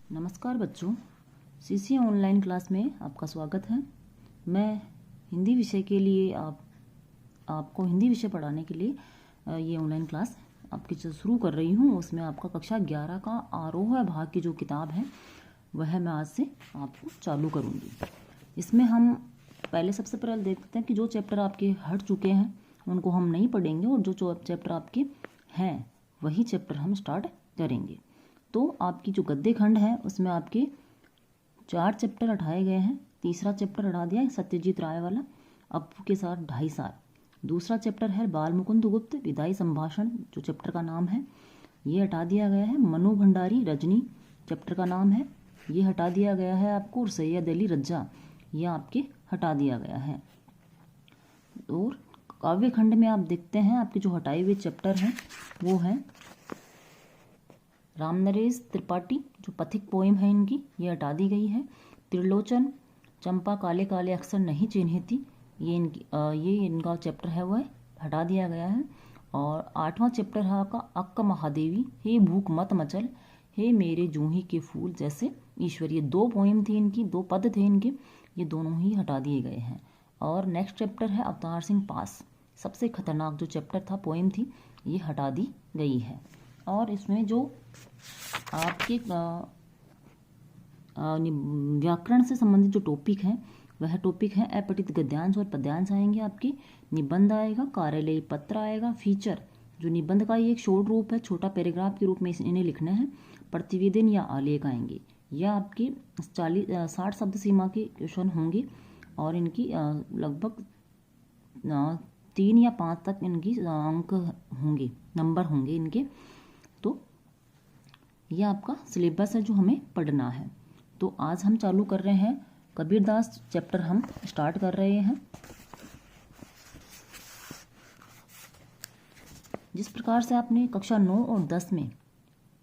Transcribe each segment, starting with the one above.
नमस्कार बच्चों, CC online class में आपका स्वागत है। मैं हिंदी विषय के लिए आपको हिंदी विषय पढ़ाने के लिए ये ऑनलाइन क्लास आपकी जो शुरू कर रही हूँ, उसमें आपका कक्षा 11 का आरोह भाग की जो किताब है वह मैं आज से आपको चालू करूँगी। इसमें हम पहले सबसे पहले देखते हैं कि जो चैप्टर आपके हट चुके हैं उनको हम नहीं पढ़ेंगे और जो चैप्टर आपके हैं वही चैप्टर हम स्टार्ट करेंगे। तो आपकी जो गद्य खंड है उसमें आपके 4 चैप्टर हटाए गए हैं। तीसरा चैप्टर हटा दिया है सत्यजीत राय वाला, अपू के साथ 2.5 साल। दूसरा चैप्टर है बाल मुकुंद गुप्त विदाई संभाषण, जो चैप्टर का नाम है ये हटा दिया गया है। मनु भंडारी रजनी चैप्टर का नाम है, ये हटा दिया गया है आपको। और सैयद अली रज्जा ये आपके हटा दिया गया है। और काव्य खंड में आप देखते हैं आपके जो हटाए हुए चैप्टर हैं वो है रामनरेश त्रिपाठी, जो पथिक पोएम है इनकी, ये हटा दी गई है। त्रिलोचन चंपा काले काले अक्षर नहीं चिन्हती, ये इनका चैप्टर है वह हटा दिया गया है। और 8वां चैप्टर है आपका अक्का महादेवी, हे भूख मत मचल, हे मेरे जूही के फूल जैसे ईश्वर। ये 2 पोएम थी इनकी, 2 पद थे इनके, ये दोनों ही हटा दिए गए हैं। और नेक्स्ट चैप्टर है अवतार सिंह पास, सबसे खतरनाक जो चैप्टर था पोएम थी, ये हटा दी गई है। और इसमें जो आपके व्याकरण से संबंधित जो टॉपिक है वह टॉपिक है अपठित गद्यांश और पद्यांश आएंगे आपके, निबंध आएगा, कार्यालयी पत्र आएगा, फीचर जो निबंध का ही एक शॉर्ट रूप है, छोटा पैराग्राफ के रूप में इन्हें लिखना है, प्रतिवेदन या आलेख आएंगे। यह आपके 60 शब्द सीमा के क्वेश्चन होंगे और इनकी लगभग 3 या 5 तक इनकी अंक होंगे, नंबर होंगे इनके। तो यह आपका सिलेबस है जो हमें पढ़ना है। तो आज हम चालू कर रहे हैं कबीरदास चैप्टर, हम स्टार्ट कर रहे हैं। जिस प्रकार से आपने कक्षा 9 और 10 में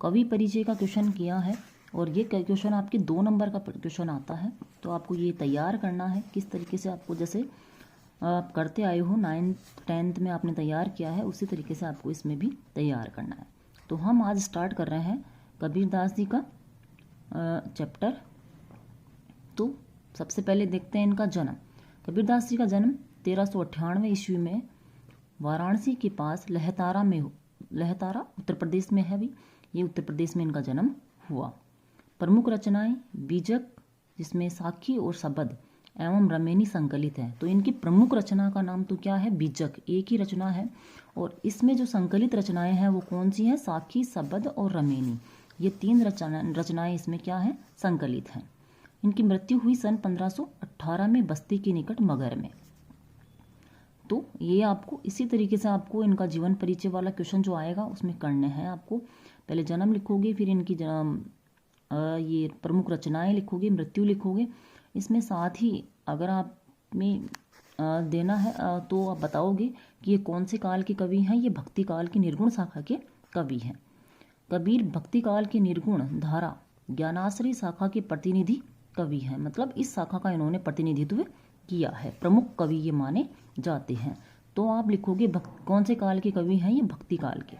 कवि परिचय का क्वेश्चन किया है और ये क्वेश्चन आपके 2 नंबर का क्वेश्चन आता है, तो आपको ये तैयार करना है किस तरीके से आपको, जैसे आप करते आए हो 9th 10th में आपने तैयार किया है, उसी तरीके से आपको इसमें भी तैयार करना है। तो हम आज स्टार्ट कर रहे हैं कबीरदास जी का चैप्टर। तो सबसे पहले देखते हैं इनका जन्म। कबीरदास जी का जन्म 1398 ईस्वी में वाराणसी के पास लहतारा में, लहतारा उत्तर प्रदेश में है भी, ये उत्तर प्रदेश में इनका जन्म हुआ। प्रमुख रचनाएं बीजक, जिसमें साखी और शबद एवं रमेनी संकलित है। तो इनकी प्रमुख रचना का नाम तो क्या है, बीजक, एक ही रचना है। और इसमें जो संकलित रचनाएं हैं वो कौन सी हैं, साखी, शबद और रमेनी, ये 3 रचनाएं इसमें क्या है, संकलित हैं। इनकी मृत्यु हुई सन 1518 में बस्ती के निकट मगर में। तो ये आपको इसी तरीके से आपको इनका जीवन परिचय वाला क्वेश्चन जो आएगा उसमें करने हैं। आपको पहले जन्म लिखोगे, फिर इनकी ये प्रमुख रचनाएं लिखोगे, मृत्यु लिखोगे। इसमें साथ ही अगर आप में देना है तो आप बताओगे कि ये कौन से काल के कवि हैं। ये भक्ति काल की निर्गुण शाखा के कवि हैं। कबीर भक्ति काल के निर्गुण धारा ज्ञानाश्रय शाखा के प्रतिनिधि कवि हैं, मतलब इस शाखा का इन्होंने प्रतिनिधित्व किया है, प्रमुख कवि ये माने जाते हैं। तो आप लिखोगे कौन से काल के कवि हैं, ये भक्ति काल के।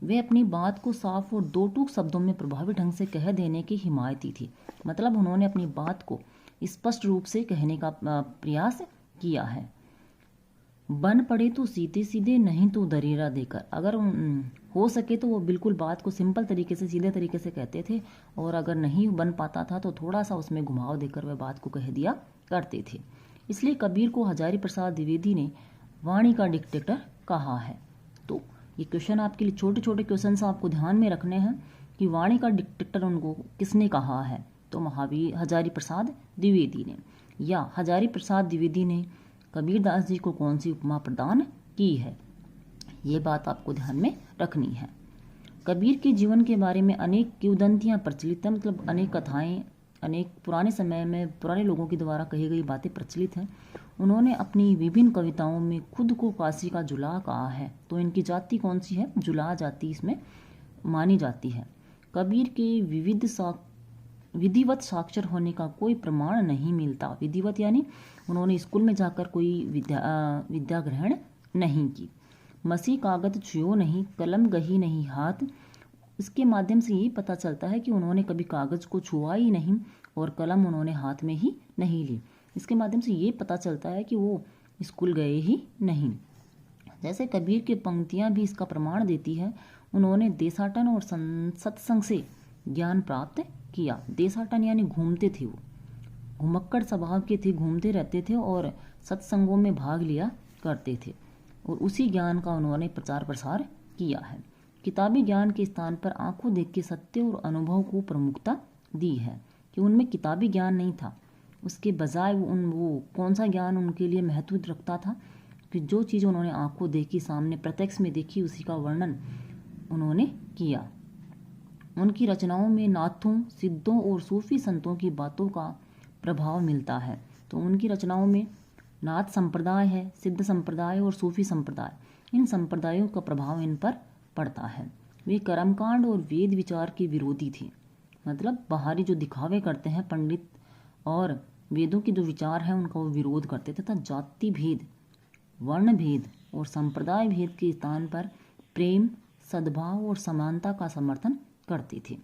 वे अपनी बात को साफ और 2 टूक शब्दों में प्रभावी ढंग से कह देने की हिमायती थी, मतलब उन्होंने अपनी बात को स्पष्ट रूप से कहने का प्रयास किया है। बन पड़े तो सीधे सीधे, नहीं तो दरीरा देकर, अगर हो सके तो वो बिल्कुल बात को सिंपल तरीके से, सीधे तरीके से कहते थे, और अगर नहीं बन पाता था तो थोड़ा सा उसमें घुमाव देकर वह बात को कह दिया करते थे। इसलिए कबीर को हजारी प्रसाद द्विवेदी ने वाणी का डिक्टेटर कहा है। तो ये क्वेश्चन आपके लिए छोटे छोटे क्वेश्चन आपको ध्यान में रखने हैं कि वाणी का डिक्टेटर उनको किसने कहा है। तो महावीर हजारी प्रसाद द्विवेदी ने, या हजारी प्रसाद द्विवेदी ने कबीरदास जी को कौन सी उपमा प्रदान की है, ये बात आपको ध्यान में रखनी है। कबीर के जीवन के बारे में अनेक किंवदंतियां प्रचलित हैं, मतलब अनेक कथाएं, अनेक पुराने समय में पुराने लोगों के द्वारा कही गई बातें प्रचलित हैं। उन्होंने अपनी विभिन्न कविताओं में खुद को काशी का जुलाह कहा है। तो इनकी जाति कौन सी है, जुलाह जाति इसमें मानी जाती है। कबीर के विधिवत साक्षर होने का कोई प्रमाण नहीं मिलता। विधिवत यानी उन्होंने स्कूल में जाकर कोई विद्या ग्रहण नहीं की। मसी कागज छुओ नहीं, कलम गही नहीं हाथ, इसके माध्यम से ये पता चलता है कि उन्होंने कभी कागज़ को छुआ ही नहीं और कलम उन्होंने हाथ में ही नहीं ली। इसके माध्यम से ये पता चलता है कि वो स्कूल गए ही नहीं। जैसे कबीर की पंक्तियाँ भी इसका प्रमाण देती है। उन्होंने देशाटन और सत्संग से ज्ञान प्राप्त किया। देशाटन यानी घूमते थे, वो घुमक्कड़ स्वभाव के थे, घूमते रहते थे और सत्संगों में भाग लिया करते थे और उसी ज्ञान का उन्होंने प्रचार प्रसार किया है। किताबी ज्ञान के स्थान पर आंखों देख के सत्य और अनुभव को प्रमुखता दी है कि उनमें किताबी ज्ञान नहीं था, उसके बजाय वो कौन सा ज्ञान उनके लिए महत्व रखता था कि जो चीज़ उन्होंने आंखों देखी, सामने प्रत्यक्ष में देखी, उसी का वर्णन उन्होंने किया। उनकी रचनाओं में नाथों, सिद्धों और सूफी संतों की बातों का प्रभाव मिलता है। तो उनकी रचनाओं में नाथ संप्रदाय है, सिद्ध संप्रदाय और सूफी संप्रदाय, इन संप्रदायों का प्रभाव इन पर पड़ता है। वे कर्मकांड और वेद विचार के विरोधी थे, मतलब बाहरी जो दिखावे करते हैं पंडित और वेदों के जो विचार हैं उनका वो विरोध करते थे तथा जाति भेद, वर्ण भेद और संप्रदाय भेद के स्थान पर प्रेम, सद्भाव और समानता का समर्थन करते थे।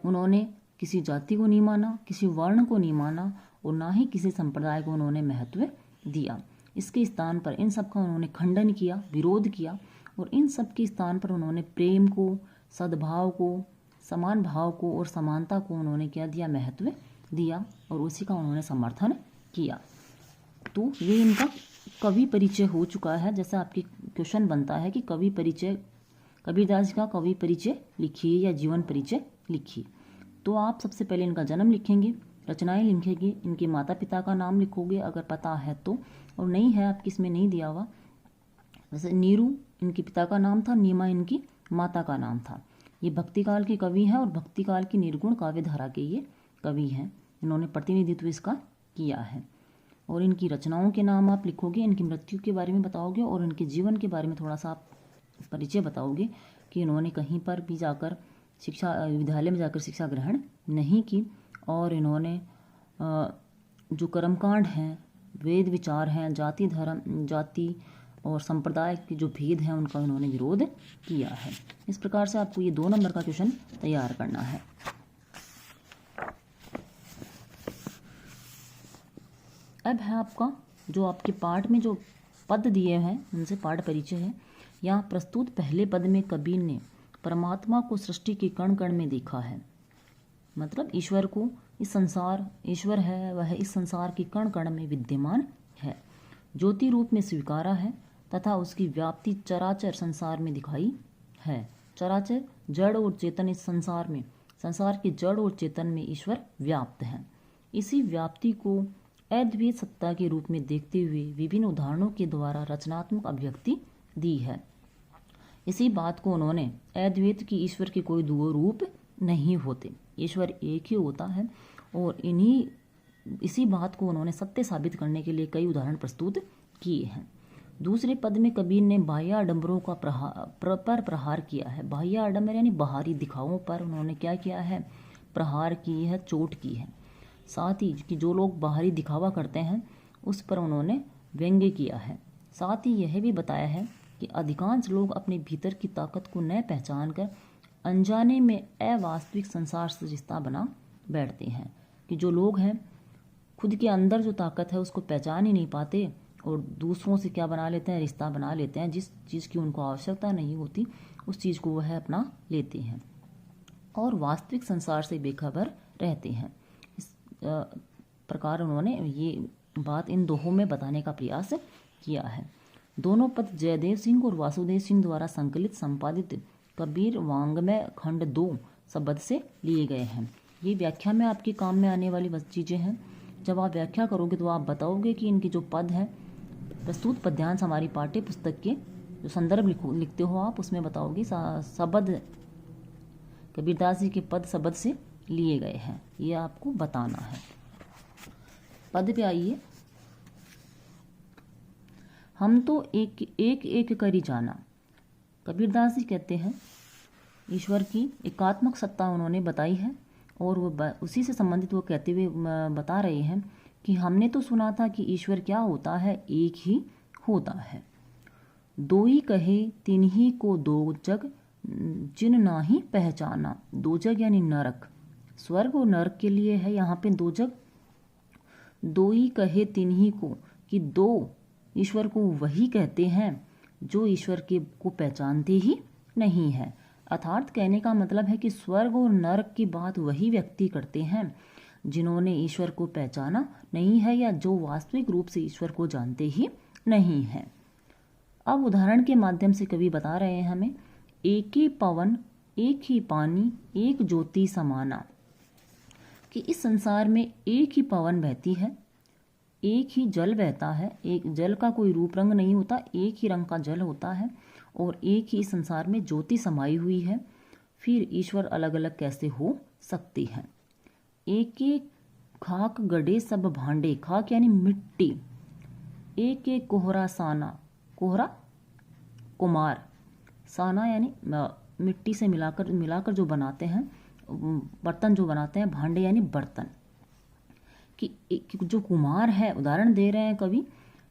उन्होंने किसी जाति को नहीं माना, किसी वर्ण को नहीं माना और ना ही किसी संप्रदाय को उन्होंने महत्व दिया। इसके स्थान पर इन सब का उन्होंने खंडन किया, विरोध किया और इन सब के स्थान पर उन्होंने प्रेम को, सद्भाव को, समान भाव को और समानता को उन्होंने क्या दिया, महत्व दिया और उसी का उन्होंने समर्थन किया। तो ये इनका कवि परिचय हो चुका है। जैसा आपकी क्वेश्चन बनता है कि कवि परिचय, कबीरदास जी का कवि परिचय लिखिए या जीवन परिचय लिखिए। तो आप सबसे पहले इनका जन्म लिखेंगे, रचनाएं लिखेंगे, इनके माता पिता का नाम लिखोगे अगर पता है तो, और नहीं है आपकी इसमें नहीं दिया हुआ। जैसे नीरू इनके पिता का नाम था, नीमा इनकी माता का नाम था। ये भक्तिकाल के कवि हैं और भक्तिकाल की निर्गुण काव्य धारा के ये कवि हैं। इन्होंने प्रतिनिधित्व इसका किया है। और इनकी रचनाओं के नाम आप लिखोगे, इनकी मृत्यु के बारे में बताओगे और इनके जीवन के बारे में थोड़ा सा आप परिचय बताओगे कि इन्होंने कहीं पर भी जाकर शिक्षा, विद्यालय में जाकर शिक्षा ग्रहण नहीं की और इन्होंने जो कर्मकांड हैं, वेद विचार हैं, जाति धर्म, जाति और संप्रदाय के जो भेद हैं उनका इन्होंने विरोध किया है। इस प्रकार से आपको ये 2 नंबर का क्वेश्चन तैयार करना है। अब है आपका जो आपके पाठ में जो पद दिए हैं उनसे पाठ परिचय है। यहाँ प्रस्तुत पहले पद में कबीर ने परमात्मा को सृष्टि के कण कण में देखा है, मतलब ईश्वर को, इस संसार, ईश्वर है वह इस संसार के कण कण में विद्यमान है, ज्योति रूप में स्वीकारा है तथा उसकी व्याप्ति चराचर संसार में दिखाई है। चराचर जड़ और चेतन, इस संसार में, संसार के जड़ और चेतन में ईश्वर व्याप्त है। इसी व्याप्ति को अद्वैत सत्ता के रूप में देखते हुए विभिन्न उदाहरणों के द्वारा रचनात्मक अभिव्यक्ति दी है। इसी बात को उन्होंने अद्वैत की ईश्वर के कोई 2 रूप नहीं होते, ईश्वर एक ही होता है, और इसी बात को उन्होंने सत्य साबित करने के लिए कई उदाहरण प्रस्तुत किए हैं। दूसरे पद में कबीर ने बाह्य आडंबरों का प्रहार किया है। बाह्य आडंबर यानी बाहरी दिखावों पर उन्होंने क्या किया है, प्रहार की है, चोट की है। साथ ही कि जो लोग बाहरी दिखावा करते हैं उस पर उन्होंने व्यंग्य किया है। साथ ही यह भी बताया है कि अधिकांश लोग अपने भीतर की ताकत को न पहचान कर अनजाने में अवास्तविक संसार से रिश्ता बना बैठते हैं, कि जो लोग हैं खुद के अंदर जो ताकत है उसको पहचान ही नहीं पाते और दूसरों से क्या बना लेते हैं, रिश्ता बना लेते हैं। जिस चीज़ की उनको आवश्यकता नहीं होती उस चीज़ को वह अपना लेते हैं और वास्तविक संसार से बेखबर रहते हैं। इस प्रकार उन्होंने ये बात इन दोहों में बताने का प्रयास किया है। दोनों पद जयदेव सिंह और वासुदेव सिंह द्वारा संकलित संपादित कबीर वांग्मय खंड 2 शब्द से लिए गए हैं। ये व्याख्या में आपके काम में आने वाली चीज़ें हैं। जब आप व्याख्या करोगे तो आप बताओगे कि इनके जो पद हैं, प्रस्तुत पद्यांश हमारी पाठ्य पुस्तक के जो संदर्भ लिखते हो आप उसमें बताओगे शब्द कबीरदास जी के पद शब्द से लिए गए हैं, ये आपको बताना है। पद पे आइए। हम तो एक एक करी जाना। कबीरदास जी कहते हैं ईश्वर की एकात्मक सत्ता उन्होंने बताई है और वो उसी से संबंधित वो कहते हुए बता रहे हैं कि हमने तो सुना था कि ईश्वर क्या होता है, एक ही होता है। दो ही कहे तिन्ही को दो जग, जिन नाही पहचाना। दोजग यानी नरक, स्वर्ग और नरक के लिए है यहाँ पे दोजग। दो ही कहे तिन्ही को, कि दो ईश्वर को वही कहते हैं जो ईश्वर के को पहचानते ही नहीं है। अर्थात कहने का मतलब है कि स्वर्ग और नरक की बात वही व्यक्ति करते हैं जिन्होंने ईश्वर को पहचाना नहीं है या जो वास्तविक रूप से ईश्वर को जानते ही नहीं है। अब उदाहरण के माध्यम से कवि बता रहे हैं हमें, एक ही पवन एक ही पानी एक ज्योति समाना, कि इस संसार में एक ही पवन बहती है, एक ही जल बहता है, एक जल का कोई रूप रंग नहीं होता, एक ही रंग का जल होता है, और एक ही संसार में ज्योति समाई हुई है। फिर ईश्वर अलग अलग कैसे हो सकती है। एक एक खाक गड़े सब भांडे, खाक यानी मिट्टी, एक एक कोहरा साना, कोहरा कुमार, साना यानी मिट्टी से मिलाकर जो बनाते हैं बर्तन, जो बनाते हैं, भांडे यानी बर्तन, कि जो कुमार है, उदाहरण दे रहे हैं कवि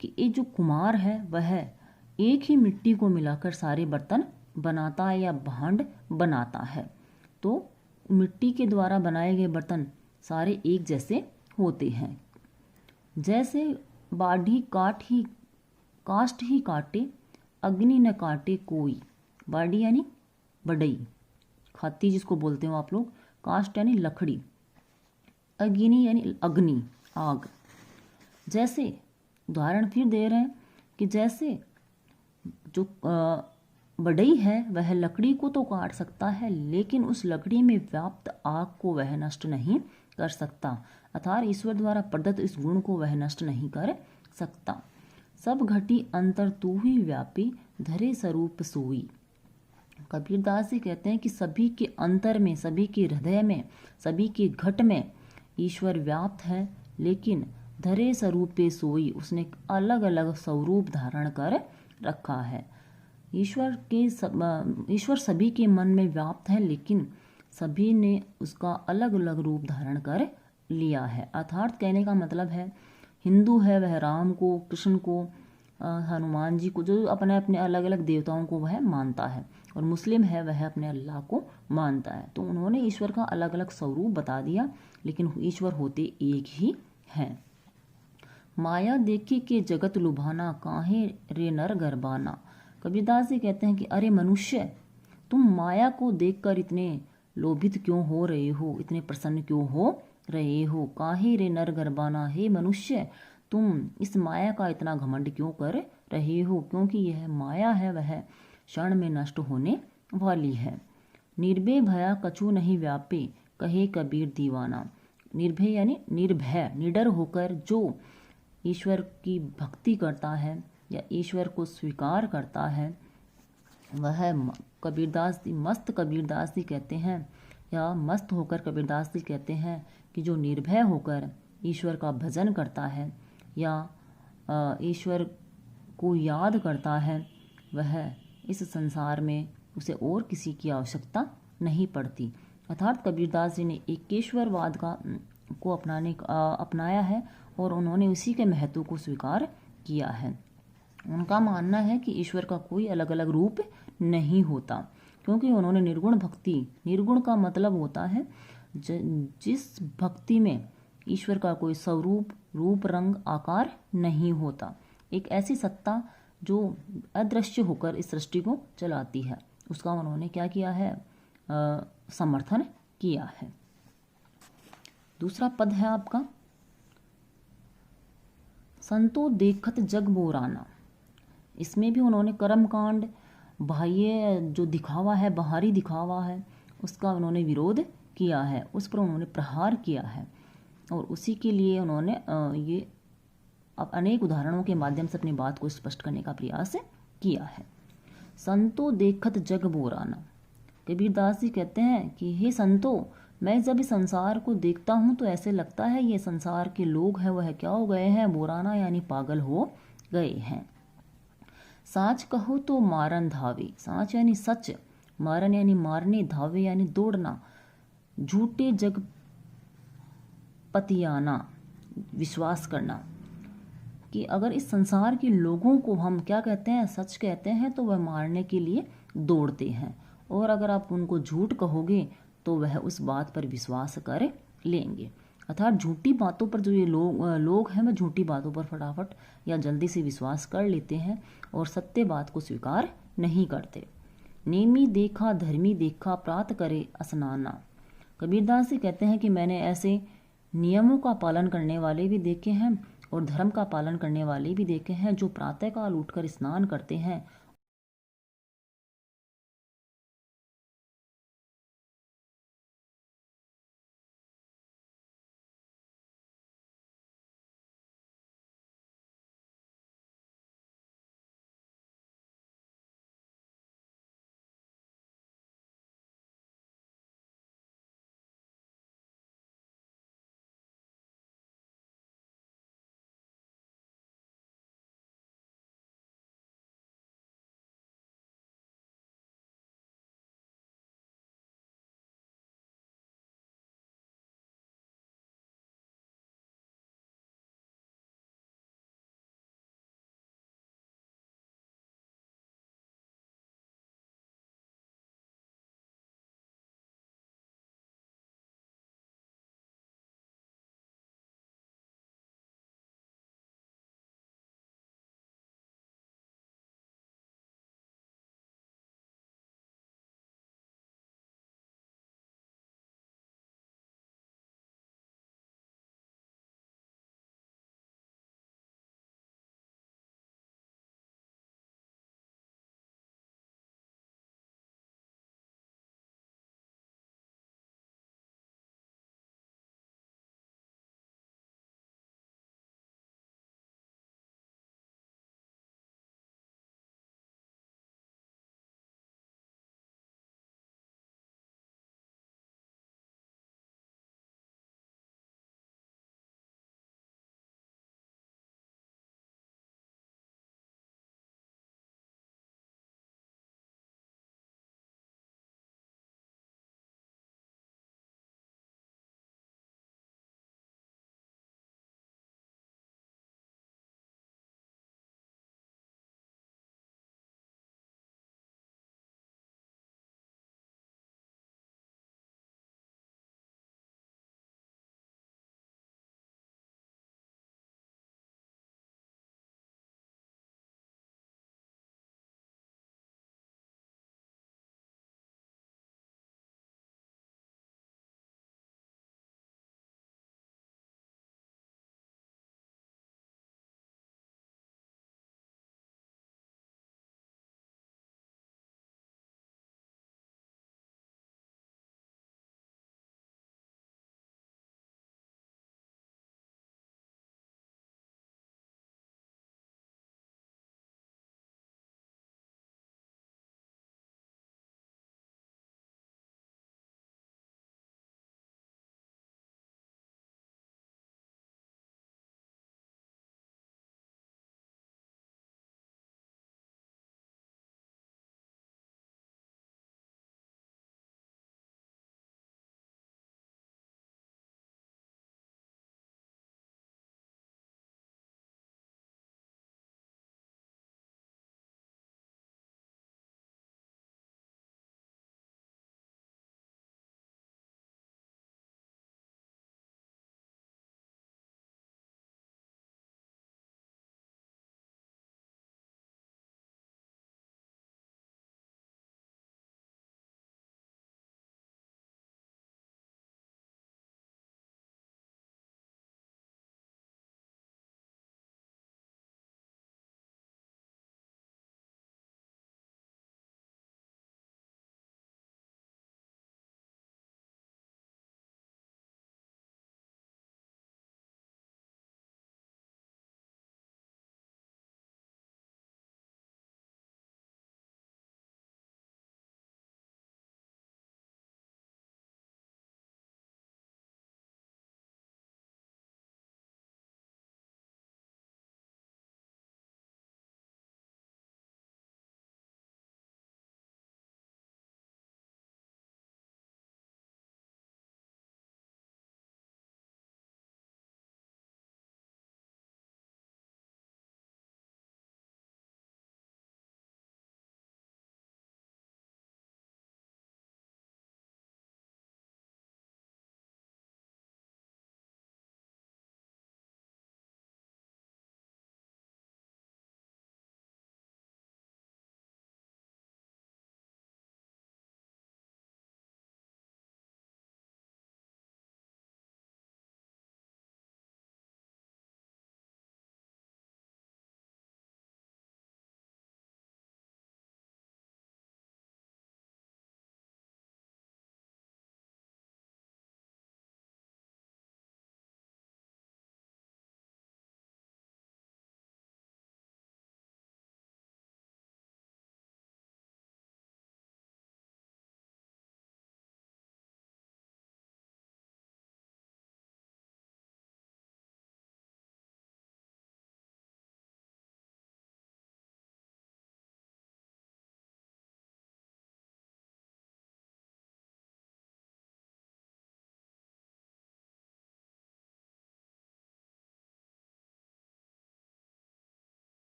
कि ये जो कुमार है वह एक ही मिट्टी को मिलाकर सारे बर्तन बनाता है या भांड बनाता है। तो मिट्टी के द्वारा बनाए गए बर्तन सारे एक जैसे होते हैं। जैसे बाढ़ी काष्ठ ही काटे, अग्नि न काटे कोई। बाढ़ी यानी बढ़ई, खाती जिसको बोलते हो आप लोग, काष्ठ यानी लकड़ी, अग्नि यानी अग्नि, आग। जैसे उदाहरण फिर दे रहे हैं कि जैसे जो बढ़ई है वह लकड़ी को तो काट सकता है, लेकिन उस लकड़ी में व्याप्त आग को वह नष्ट नहीं कर सकता। अर्थात ईश्वर द्वारा प्रदत्त इस गुण को वह नष्ट नहीं कर सकता। सब घटी अंतर तू ही व्यापी, धरे स्वरूप सोई। कबीरदास जी कहते हैं कि सभी के अंतर में, सभी के हृदय में, सभी के घट में ईश्वर व्याप्त है, लेकिन धरे स्वरूप पे सोई, उसने अलग अलग स्वरूप धारण कर रखा है। ईश्वर सभी के मन में व्याप्त है, लेकिन सभी ने उसका अलग अलग रूप धारण कर लिया है। अर्थात कहने का मतलब है, हिंदू है वह राम को, कृष्ण को, हनुमान जी को, जो अपने अपने अलग अलग देवताओं को वह मानता है, और मुस्लिम है वह अपने अल्लाह को मानता है। तो उन्होंने ईश्वर का अलग अलग स्वरूप बता दिया, लेकिन ईश्वर होते एक ही हैं। माया देखी के जगत लुभाना, काहे रे नर गरबाना। कबीरदास जी कहते हैं कि अरे मनुष्य, तुम माया को देखकर इतने लोभित क्यों हो रहे हो, इतने प्रसन्न क्यों हो रहे हो। काहे रे नर गरबाना, हे मनुष्य तुम इस माया का इतना घमंड क्यों कर रहे हो, क्योंकि यह माया है वह क्षण में नष्ट होने वाली है। निर्भय भया कछु नहीं व्यापे, कहे कबीर दीवाना। निर्भय यानी निर्भय, निडर होकर जो ईश्वर की भक्ति करता है या ईश्वर को स्वीकार करता है, वह मस्त कबीरदास जी कहते हैं, या मस्त होकर कबीरदास जी कहते हैं कि जो निर्भय होकर ईश्वर का भजन करता है या ईश्वर को याद करता है, वह इस संसार में उसे और किसी की आवश्यकता नहीं पड़ती। अर्थात कबीरदास जी ने एकेश्वरवाद को अपनाया है और उन्होंने उसी के महत्व को स्वीकार किया है। उनका मानना है कि ईश्वर का कोई अलग अलग रूप नहीं होता, क्योंकि उन्होंने निर्गुण भक्ति, निर्गुण का मतलब होता है जिस भक्ति में ईश्वर का कोई स्वरूप, रूप, रंग, आकार नहीं होता, एक ऐसी सत्ता जो अदृश्य होकर इस सृष्टि को चलाती है, उसका उन्होंने क्या किया है, समर्थन किया है। दूसरा पद है आपका, संतो देखत जग बोराना। इसमें भी उन्होंने कर्मकांड, बाह्य जो दिखावा है, बाहरी दिखावा है, उसका उन्होंने विरोध किया है, उस पर उन्होंने प्रहार किया है, और उसी के लिए उन्होंने ये अब अनेक उदाहरणों के माध्यम से अपनी बात को स्पष्ट करने का प्रयास किया है। संतो देखत जग बोराना। कबीरदास जी कहते हैं कि हे संतो, मैं जब इस संसार को देखता हूँ तो ऐसे लगता है ये संसार के लोग हैं वह क्या हो गए हैं, बोराना यानी पागल हो गए हैं। साच कहो तो मारन धावे, साच यानी सच, मारन यानी मारने, धावे यानी दौड़ना, झूठे जग पतियाना, विश्वास करना, कि अगर इस संसार के लोगों को हम क्या कहते हैं, सच कहते हैं, तो वह मारने के लिए दौड़ते हैं, और अगर आप उनको झूठ कहोगे तो वह उस बात पर विश्वास कर लेंगे। अर्थात झूठी बातों पर जो ये लोग हैं, वह झूठी बातों पर फटाफट या जल्दी से विश्वास कर लेते हैं और सत्य बात को स्वीकार नहीं करते। नेमी देखा धर्मी देखा प्रात करे स्नाना। कबीरदास जी कहते हैं कि मैंने ऐसे नियमों का पालन करने वाले भी देखे हैं और धर्म का पालन करने वाले भी देखे हैं जो प्रातःकाल उठकर स्नान करते हैं